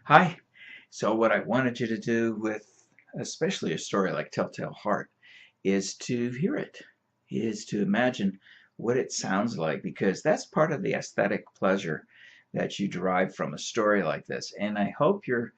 Hi. So what I wanted you to do with especially a story like Telltale Heart is to hear it, is to imagine what it sounds like, because that's part of the aesthetic pleasure that you derive from a story like this. And I hope you're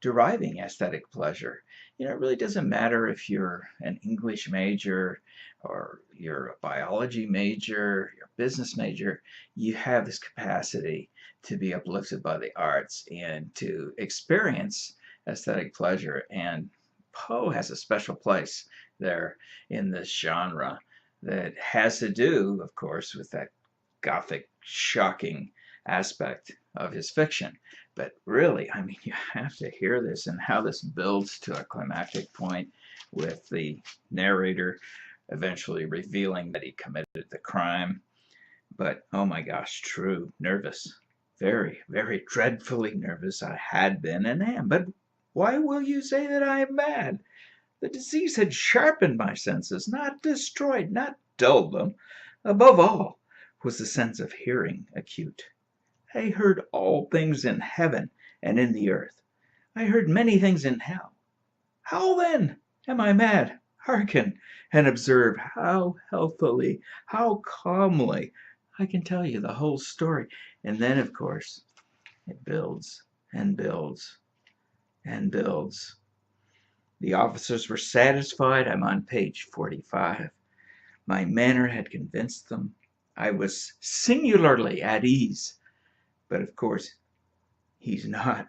deriving aesthetic pleasure. It really doesn't matter if you're an English major or you're a biology major, you're a business major, you have this capacity to be uplifted by the arts and to experience aesthetic pleasure. And Poe has a special place there in this genre that has to do, of course, with that gothic, shocking aspect of his fiction. But really, I mean, you have to hear this and how this builds to a climactic point with the narrator eventually revealing that he committed the crime. But oh my gosh, true, nervous. Very, very dreadfully nervous I had been and am. But why will you say that I am mad? The disease had sharpened my senses, not destroyed, not dulled them. Above all was the sense of hearing acute. I heard all things in heaven and in the earth. I heard many things in hell. How then am I mad? Hearken and observe how healthily, how calmly I can tell you the whole story. And then, of course, it builds and builds and builds. The officers were satisfied. I'm on page 45. My manner had convinced them. I was singularly at ease. But of course, he's not.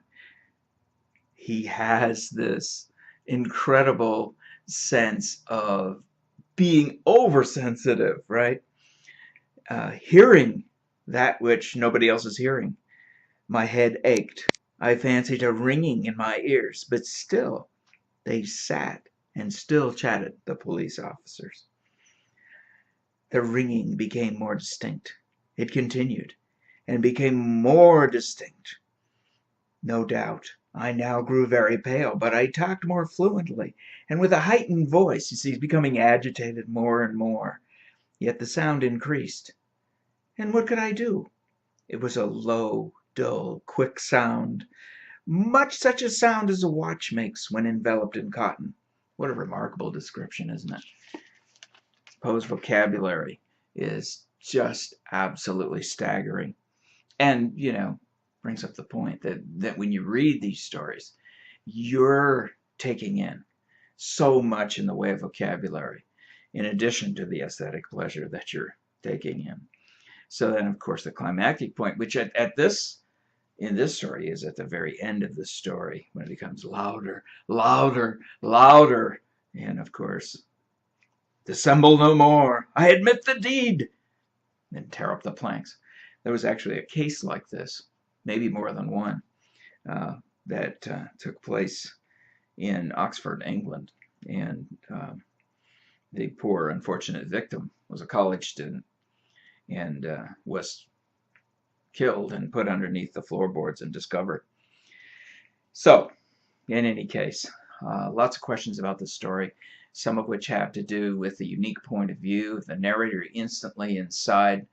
He has this incredible sense of being oversensitive, right? Hearing that which nobody else is hearing. My head ached. I fancied a ringing in my ears, but still they sat and still chatted, the police officers. The ringing became more distinct. It continued and became more distinct. No doubt I now grew very pale, but I talked more fluently and with a heightened voice. You see, he's becoming agitated more and more. Yet the sound increased. And what could I do? It was a low, dull, quick sound, much such a sound as a watch makes when enveloped in cotton. What a remarkable description, isn't it? Poe's vocabulary is just absolutely staggering. And, brings up the point that when you read these stories, you're taking in so much in the way of vocabulary, in addition to the aesthetic pleasure that you're taking in. So then, of course, the climactic point, which in this story is at the very end of the story, when it becomes louder, louder, louder. And of course, dissemble no more. I admit the deed. Then tear up the planks. There was actually a case like this, maybe more than one, that took place in Oxford, England. And the poor, unfortunate victim was a college student and was killed and put underneath the floorboards and discovered. So, in any case, lots of questions about the story, some of which have to do with the unique point of view of the narrator instantly inside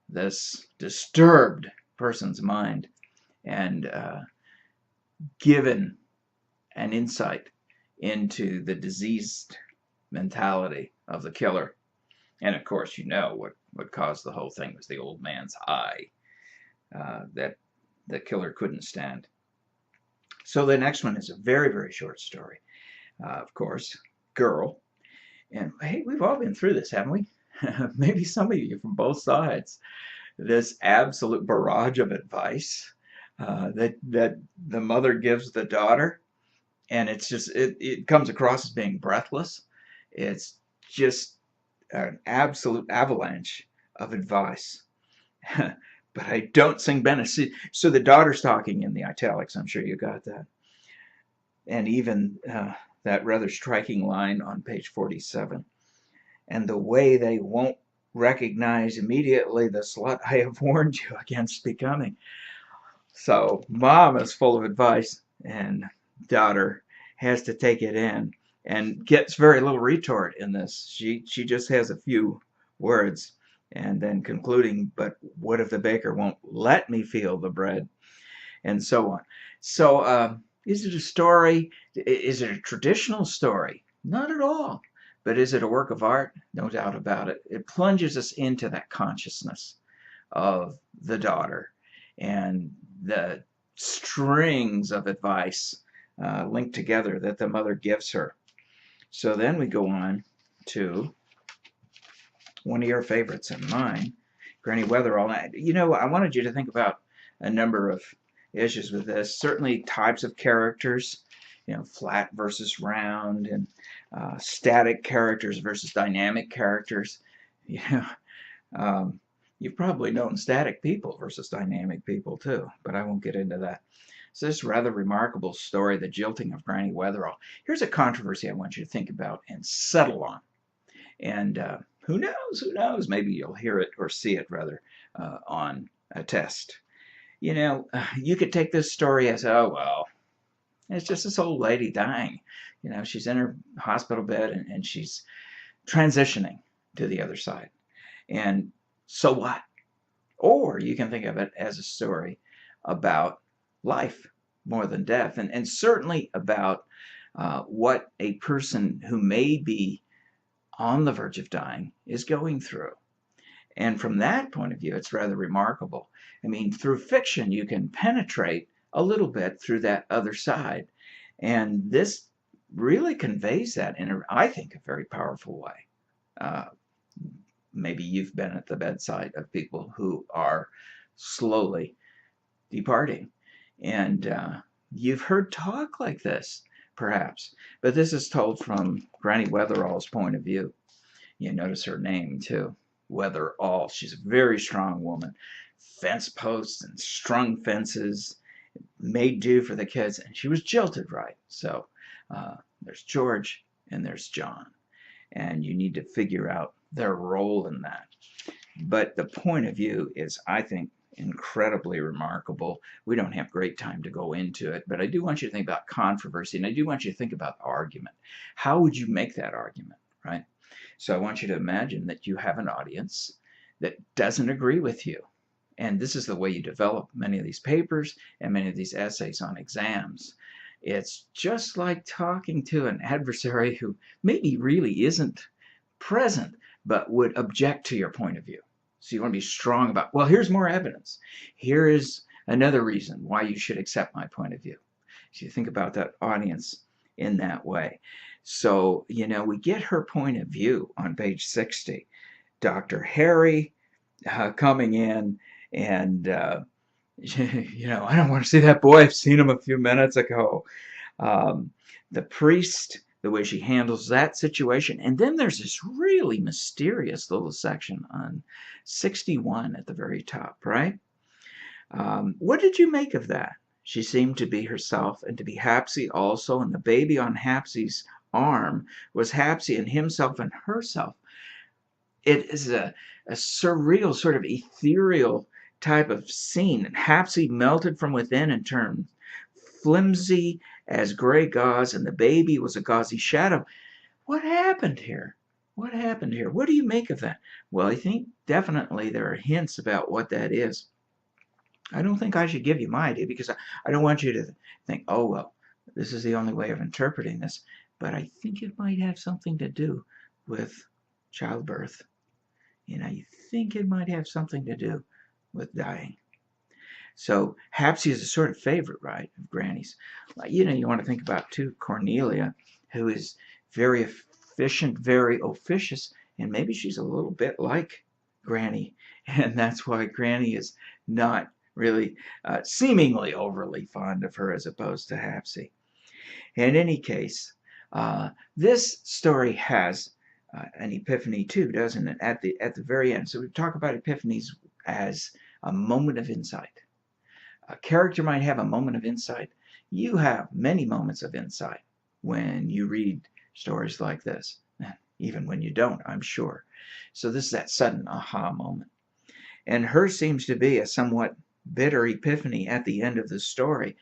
this disturbed person's mind and given an insight into the diseased mentality of the killer. And of course, what caused the whole thing was the old man's eye that the killer couldn't stand. So the next one is a very, very short story. Of course, Girl. And hey, we've all been through this, haven't we? Maybe some of you from both sides. This absolute barrage of advice that the mother gives the daughter, and it comes across as being breathless. It's just an absolute avalanche of advice. But I don't sing Bennett. So the daughter's talking in the italics. I'm sure you got that. And even that rather striking line on page 47. And the way they won't recognize immediately the slut I have warned you against becoming. So mom is full of advice, and daughter has to take it in and gets very little retort in this. She just has a few words and then concluding, but what if the baker won't let me feel the bread? and so on. So, is it a story? Is it a traditional story? Not at all. But is it a work of art? No doubt about it. It plunges us into that consciousness of the daughter and the strings of advice linked together that the mother gives her. So then we go on to one of your favorites and mine, Granny Weatherall. I wanted you to think about a number of issues with this. Certainly types of characters, flat versus round, and static characters versus dynamic characters. You've probably known static people versus dynamic people too, but I won't get into that. So this rather remarkable story, The Jilting of Granny Weatherall. Here's a controversy I want you to think about and settle on. And who knows, maybe you'll hear it or see it rather on a test. You could take this story as, oh, well, it's just this old lady dying. She's in her hospital bed and she's transitioning to the other side. And so what? Or you can think of it as a story about life more than death, and certainly about what a person who may be on the verge of dying is going through. And from that point of view, it's rather remarkable. I mean, through fiction, you can penetrate a little bit through that other side. And this really conveys that in, I think, a very powerful way. Maybe you've been at the bedside of people who are slowly departing. And you've heard talk like this, perhaps. But this is told from Granny Weatherall's point of view. You notice her name, too. Weatherall. She's a very strong woman. Fence posts and strung fences. Made do for the kids. And she was jilted, right? So there's George and there's John. And you need to figure out their role in that. But the point of view is, I think, incredibly remarkable. We don't have great time to go into it, but I do want you to think about controversy, and I do want you to think about argument. How would you make that argument, right? So I want you to imagine that you have an audience that doesn't agree with you. And this is the way you develop many of these papers and many of these essays on exams. It's just like talking to an adversary who maybe really isn't present, but would object to your point of view. So you want to be strong about, well, here's more evidence. Here is another reason why you should accept my point of view. So you think about that audience in that way. So, we get her point of view on page 60. Dr. Harry coming in and, I don't want to see that boy. I've seen him a few minutes ago. The priest, the way she handles that situation. And then there's this really mysterious little section on 61 at the very top, right? What did you make of that? She seemed to be herself and to be Hapsy also, and the baby on Hapsy's arm was Hapsy and himself and herself. It is a surreal, sort of ethereal type of scene. And Hapsy melted from within and turned flimsy as gray gauze, and the baby was a gauzy shadow. What happened here? What happened here? What do you make of that? Well, I think definitely there are hints about what that is. I don't think I should give you my idea, because I don't want you to think, oh, well, this is the only way of interpreting this. But I think it might have something to do with childbirth. And I think it might have something to do with dying. So Hapsy is a sort of favorite, right, of Granny's. You want to think about, too, Cornelia, who is very efficient, very officious, and maybe she's a little bit like Granny. And that's why Granny is not really seemingly overly fond of her as opposed to Hapsy. In any case, this story has an epiphany too, doesn't it, at the very end. So we talk about epiphanies as a moment of insight. A character might have a moment of insight. You have many moments of insight when you read stories like this, even when you don't, I'm sure. So this is that sudden aha moment. And hers seems to be a somewhat bitter epiphany at the end of the story,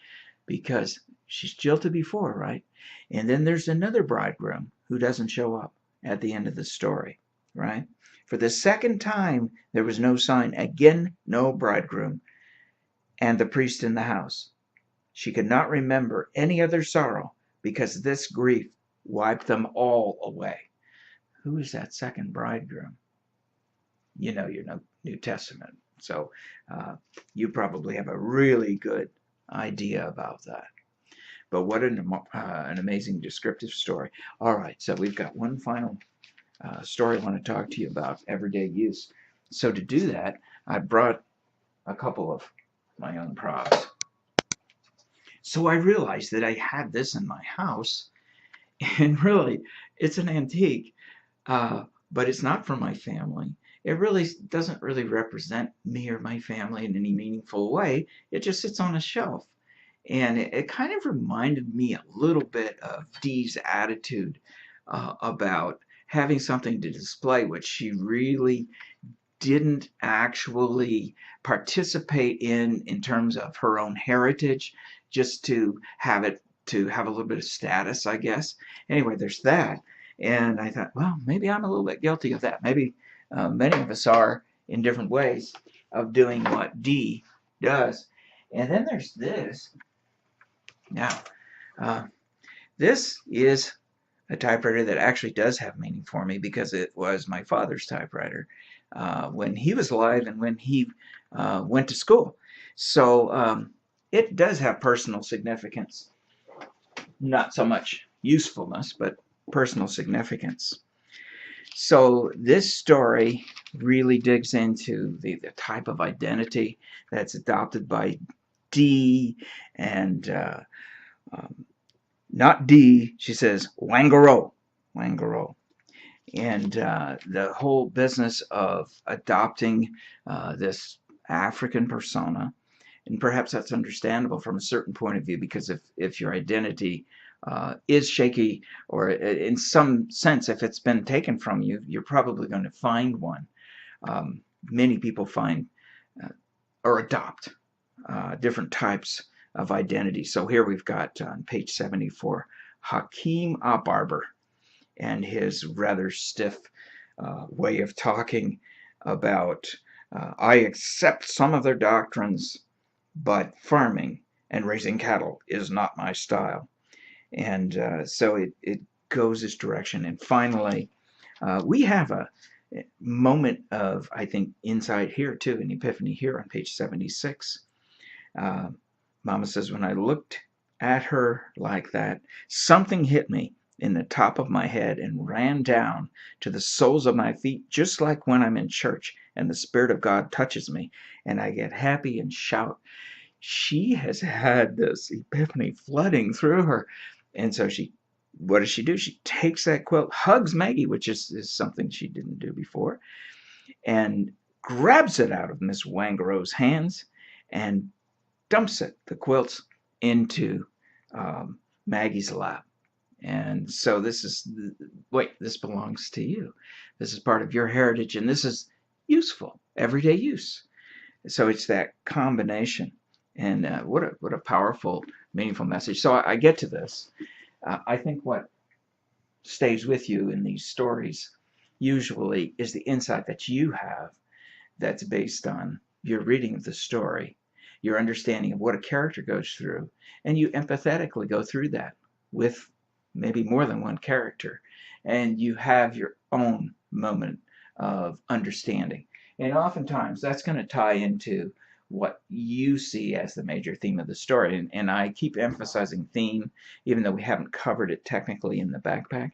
because she's jilted before, right? And then there's another bridegroom who doesn't show up at the end of the story, right? For the second time, there was no sign. Again, no bridegroom. And the priest in the house She could not remember any other sorrow because this grief wiped them all away. Who is that second bridegroom? You know your New Testament, so you probably have a really good idea about that. But what an amazing descriptive story. All right, so we've got one final story I want to talk to you about, everyday use. So to do that, I brought a couple of my own props. So I realized that I had this in my house, and really, it's an antique, but it's not from my family. It really doesn't really represent me or my family in any meaningful way. It just sits on a shelf. And it kind of reminded me a little bit of Dee's attitude about having something to display, which she really didn't actually participate in terms of her own heritage, just to have it, to have a little bit of status, I guess. Anyway, there's that. And I thought, well, maybe I'm a little bit guilty of that. Maybe many of us are in different ways of doing what Dee does. And then there's this. Now, this is a typewriter that actually does have meaning for me because it was my father's typewriter when he was alive and when he went to school. So it does have personal significance. Not so much usefulness, but personal significance. So this story really digs into the type of identity that's adopted by Dee, and not Dee, she says Wangaro, Wangaro. And the whole business of adopting this African persona, and perhaps that's understandable from a certain point of view, because if your identity is shaky, or in some sense, if it's been taken from you, you're probably going to find one. Many people find or adopt different types of identity. So here we've got on page 74, Hakeem Barber and his rather stiff way of talking about, I accept some of their doctrines, but farming and raising cattle is not my style. And so it goes this direction. And finally, we have a moment of, I think, insight here too, an epiphany here on page 76. Mama says, when I looked at her like that, something hit me in the top of my head and ran down to the soles of my feet, just like when I'm in church and the Spirit of God touches me and I get happy and shout. She has had this epiphany flooding through her. And so what does she do? She takes that quilt, hugs Maggie, which is something she didn't do before, and grabs it out of Miss Wangaro's hands and dumps it, the quilts, into Maggie's lap. And so this belongs to you. This is part of your heritage, and this is useful, everyday use. So it's that combination. And what a powerful, meaningful message. So I get to this. I think what stays with you in these stories usually is the insight that you have that's based on your reading of the story, your understanding of what a character goes through, and you empathetically go through that with maybe more than one character, and you have your own moment of understanding. And oftentimes that's going to tie into what you see as the major theme of the story. And I keep emphasizing theme, even though we haven't covered it technically in the backpack,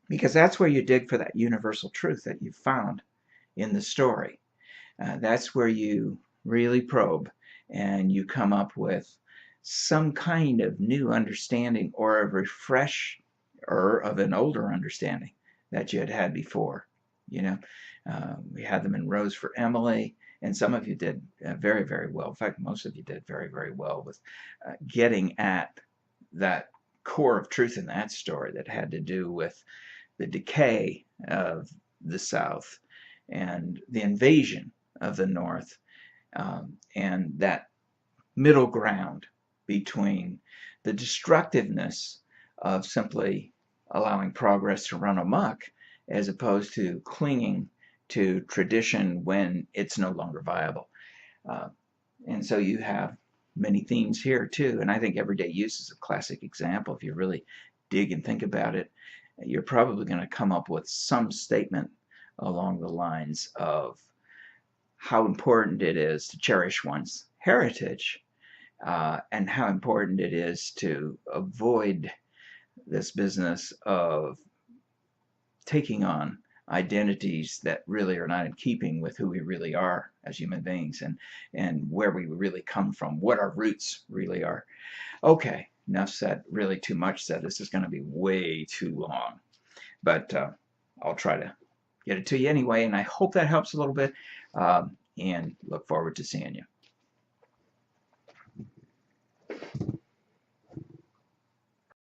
because that's where you dig for that universal truth that you found in the story. That's where you really probe and you come up with some kind of new understanding, or a refresh or of an older understanding that you had before. We had them in Rose for Emily. And some of you did very, very well. In fact, most of you did very, very well with getting at that core of truth in that story that had to do with the decay of the South and the invasion of the North, and that middle ground between the destructiveness of simply allowing progress to run amok, as opposed to clinging to tradition when it's no longer viable. And so you have many themes here too. And I think everyday use is a classic example. If you really dig and think about it, you're probably going to come up with some statement along the lines of how important it is to cherish one's heritage, and how important it is to avoid this business of taking on identities that really are not in keeping with who we really are as human beings, and where we really come from, what our roots really are. Okay, enough said, really too much said. This is going to be way too long, but I'll try to get it to you anyway, and I hope that helps a little bit, and look forward to seeing you.